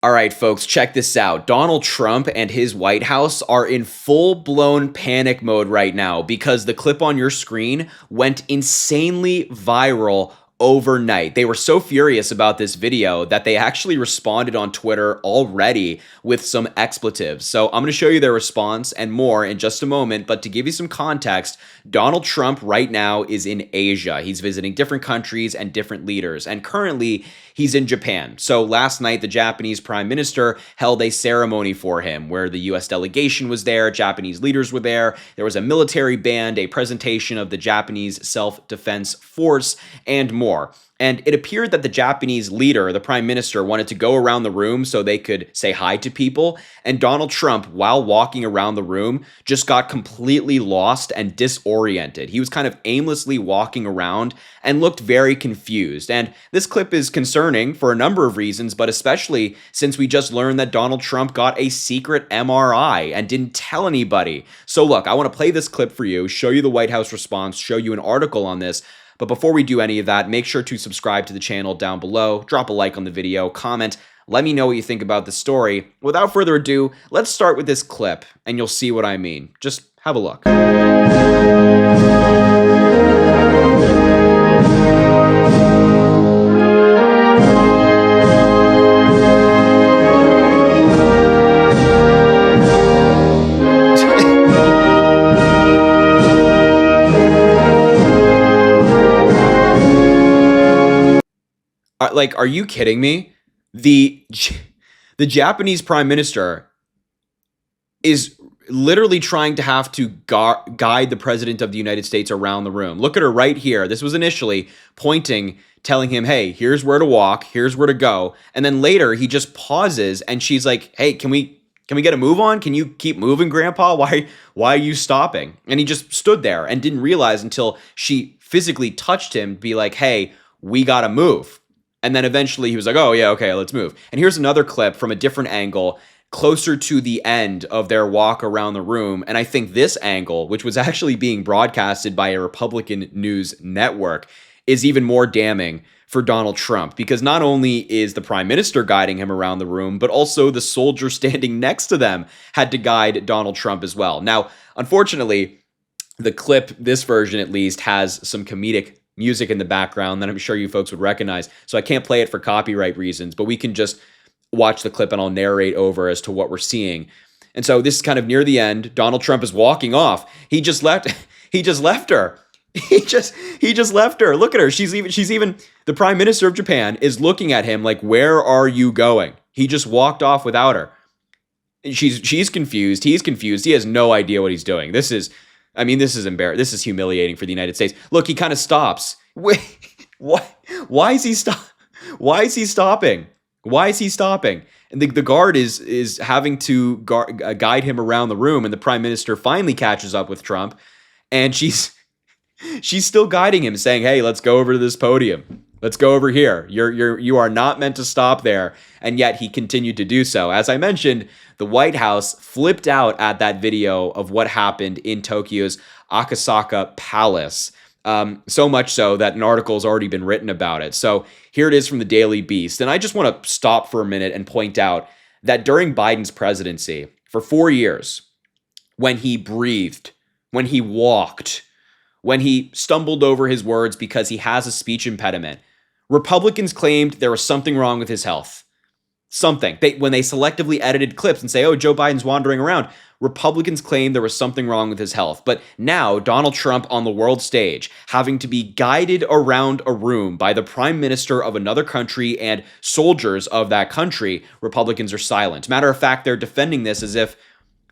All right, folks, check this out. Donald Trump and his White House are in full-blown panic mode right now because the clip on your screen went insanely viral overnight. They were so furious about this video that they actually responded on Twitter already with some expletives. So I'm going to show you their response and more in just a moment, but to give you some context, Donald Trump right now is in Asia. He's visiting different countries and different leaders, and currently he's in Japan. So last night, the Japanese prime minister held a ceremony for him where the US delegation was there, Japanese leaders were there, there was a military band, a presentation of the Japanese self-defense force, and more. And it appeared that the Japanese leader, the prime minister, wanted to go around the room so they could say hi to people. And Donald Trump, while walking around the room, just got completely lost and disoriented. He was kind of aimlessly walking around and looked very confused. And this clip is concerning for a number of reasons, but especially since we just learned that Donald Trump got a secret MRI and didn't tell anybody. So look, I want to play this clip for you, show you the White House response, show you an article on this. But before we do any of that, make sure to subscribe to the channel down below, drop a like on the video, comment, let me know what you think about the story. Without further ado, let's start with this clip, and you'll see what I mean. Just have a look. Like, are you kidding me? The Japanese prime minister is literally trying to have to guide the president of the United States around the room. Look at her right here. This was initially pointing, telling him, hey, here's where to walk, here's where to go. And then later he just pauses and she's like, hey, can we get a move on? Can you keep moving, Grandpa? Why are you stopping? And he just stood there and didn't realize until she physically touched him, be like, hey, we gotta move. And then eventually he was like, oh, yeah, okay, let's move. And here's another clip from a different angle, closer to the end of their walk around the room. And I think this angle, which was actually being broadcasted by a Republican news network, is even more damning for Donald Trump, because not only is the prime minister guiding him around the room, but also the soldier standing next to them had to guide Donald Trump as well. Now, unfortunately, the clip, this version at least, has some comedic music in the background that I'm sure you folks would recognize. So I can't play it for copyright reasons, but we can just watch the clip and I'll narrate over as to what we're seeing. And so this is kind of near the end. Donald Trump is walking off. He just left her. He just left her. Look at her. She's even the prime minister of Japan is looking at him like, where are you going? He just walked off without her. She's confused. He's confused. He has no idea what he's doing. This is embarrassing. This is humiliating for the United States. Look, he kind of stops. Wait, why is he Why is he stopping? Why is he stopping? And the guard is having to guide him around the room, and the prime minister finally catches up with Trump, and she's still guiding him, saying, "Hey, let's go over to this podium. Let's go over here. You are not meant to stop there." And yet he continued to do so. As I mentioned, the White House flipped out at that video of what happened in Tokyo's Akasaka Palace. So much so that an article has already been written about it. So here it is from the Daily Beast. And I just want to stop for a minute and point out that during Biden's presidency, for 4 years, when he breathed, when he walked, when he stumbled over his words because he has a speech impediment, Republicans claimed there was something wrong with his health. Something. When they selectively edited clips and say, oh, Joe Biden's wandering around, Republicans claimed there was something wrong with his health. But now Donald Trump on the world stage, having to be guided around a room by the prime minister of another country and soldiers of that country, Republicans are silent. Matter of fact, they're defending this as if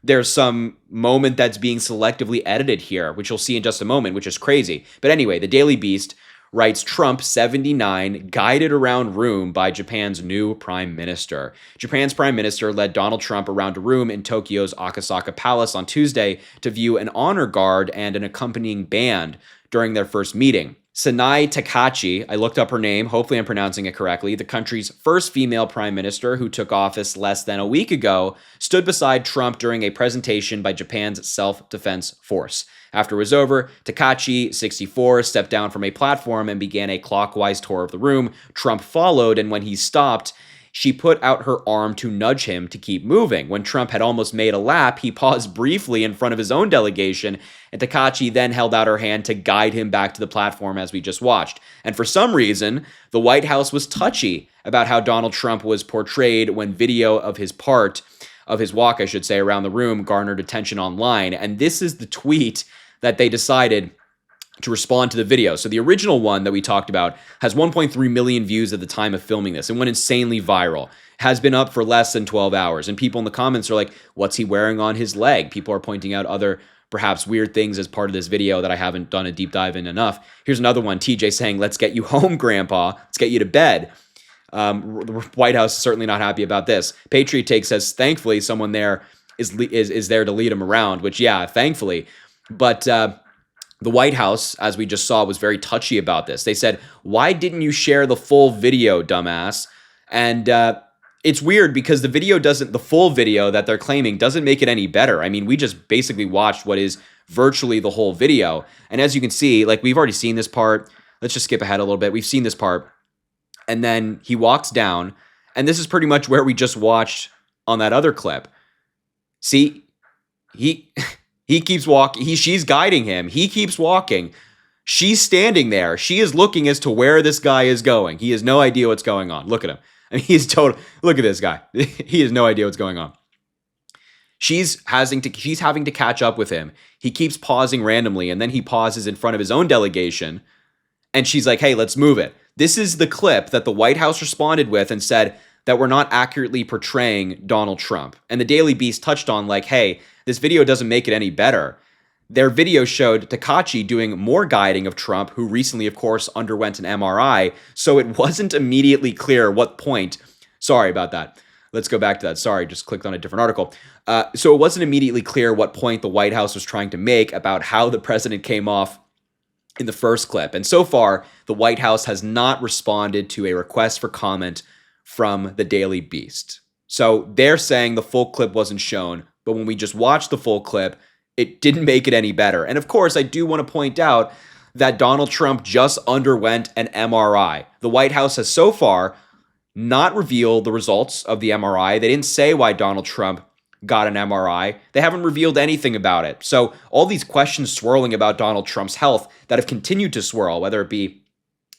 there's some moment that's being selectively edited here, which you'll see in just a moment, which is crazy. But anyway, the Daily Beast writes, Trump, 79, guided around room by Japan's new prime minister. Japan's prime minister led Donald Trump around a room in Tokyo's Akasaka Palace on Tuesday to view an honor guard and an accompanying band during their first meeting. Sanai Takachi, I looked up her name, hopefully I'm pronouncing it correctly, the country's first female prime minister who took office less than a week ago, stood beside Trump during a presentation by Japan's self-defense force. After it was over, Takachi, 64, stepped down from a platform and began a clockwise tour of the room. Trump followed, and when he stopped, she put out her arm to nudge him to keep moving. When Trump had almost made a lap, he paused briefly in front of his own delegation, and Takachi then held out her hand to guide him back to the platform as we just watched. And for some reason, the White House was touchy about how Donald Trump was portrayed when video of his walk, I should say, around the room garnered attention online. And this is the tweet that they decided to respond to the video. So the original one that we talked about has 1.3 million views at the time of filming this and went insanely viral. Has been up for less than 12 hours. And people in the comments are like, what's he wearing on his leg? People are pointing out other perhaps weird things as part of this video that I haven't done a deep dive in enough. Here's another one, TJ saying, let's get you home, Grandpa. Let's get you to bed. The White House is certainly not happy about this. Patriot Take says, thankfully, someone there is there to lead him around, which, yeah, thankfully. But the White House, as we just saw, was very touchy about this. They said, why didn't you share the full video, dumbass? And it's weird because the full video that they're claiming doesn't make it any better. I mean, we just basically watched what is virtually the whole video. And as you can see, like, we've already seen this part. Let's just skip ahead a little bit. We've seen this part. And then he walks down. And this is pretty much where we just watched on that other clip. See, he keeps walking. She's guiding him. He keeps walking. She's standing there. She is looking as to where this guy is going. He has no idea what's going on. Look at him. I mean, look at this guy. He has no idea what's going on. She's having to catch up with him. He keeps pausing randomly, and then he pauses in front of his own delegation, and she's like, hey, let's move it. This is the clip that the White House responded with and said that we're not accurately portraying Donald Trump. And the Daily Beast touched on, like, hey, this video doesn't make it any better. Their video showed Takachi doing more guiding of Trump, who recently, of course, underwent an MRI, so it wasn't immediately clear what point. Sorry about that. Let's go back to that. Sorry, just clicked on a different article. So it wasn't immediately clear what point the White House was trying to make about how the president came off in the first clip. And so far, the White House has not responded to a request for comment from the Daily Beast. So they're saying the full clip wasn't shown, but when we just watched the full clip, it didn't make it any better. And of course, I do want to point out that Donald Trump just underwent an MRI. The White House has so far not revealed the results of the MRI. They didn't say why Donald Trump got an MRI. They haven't revealed anything about it. So all these questions swirling about Donald Trump's health that have continued to swirl, whether it be,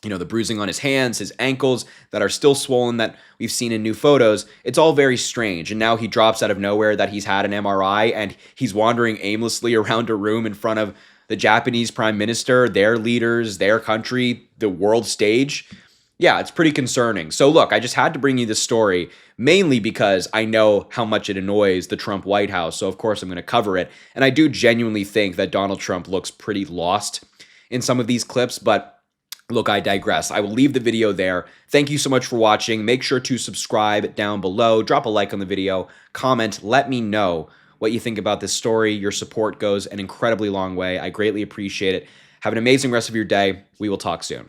the bruising on his hands, his ankles that are still swollen that we've seen in new photos, it's all very strange. And now he drops out of nowhere that he's had an MRI and he's wandering aimlessly around a room in front of the Japanese prime minister, their leaders, their country, the world stage. Yeah, it's pretty concerning. So look, I just had to bring you this story mainly because I know how much it annoys the Trump White House. So of course I'm going to cover it. And I do genuinely think that Donald Trump looks pretty lost in some of these clips, but look, I digress. I will leave the video there. Thank you so much for watching. Make sure to subscribe down below. Drop a like on the video. Comment. Let me know what you think about this story. Your support goes an incredibly long way. I greatly appreciate it. Have an amazing rest of your day. We will talk soon.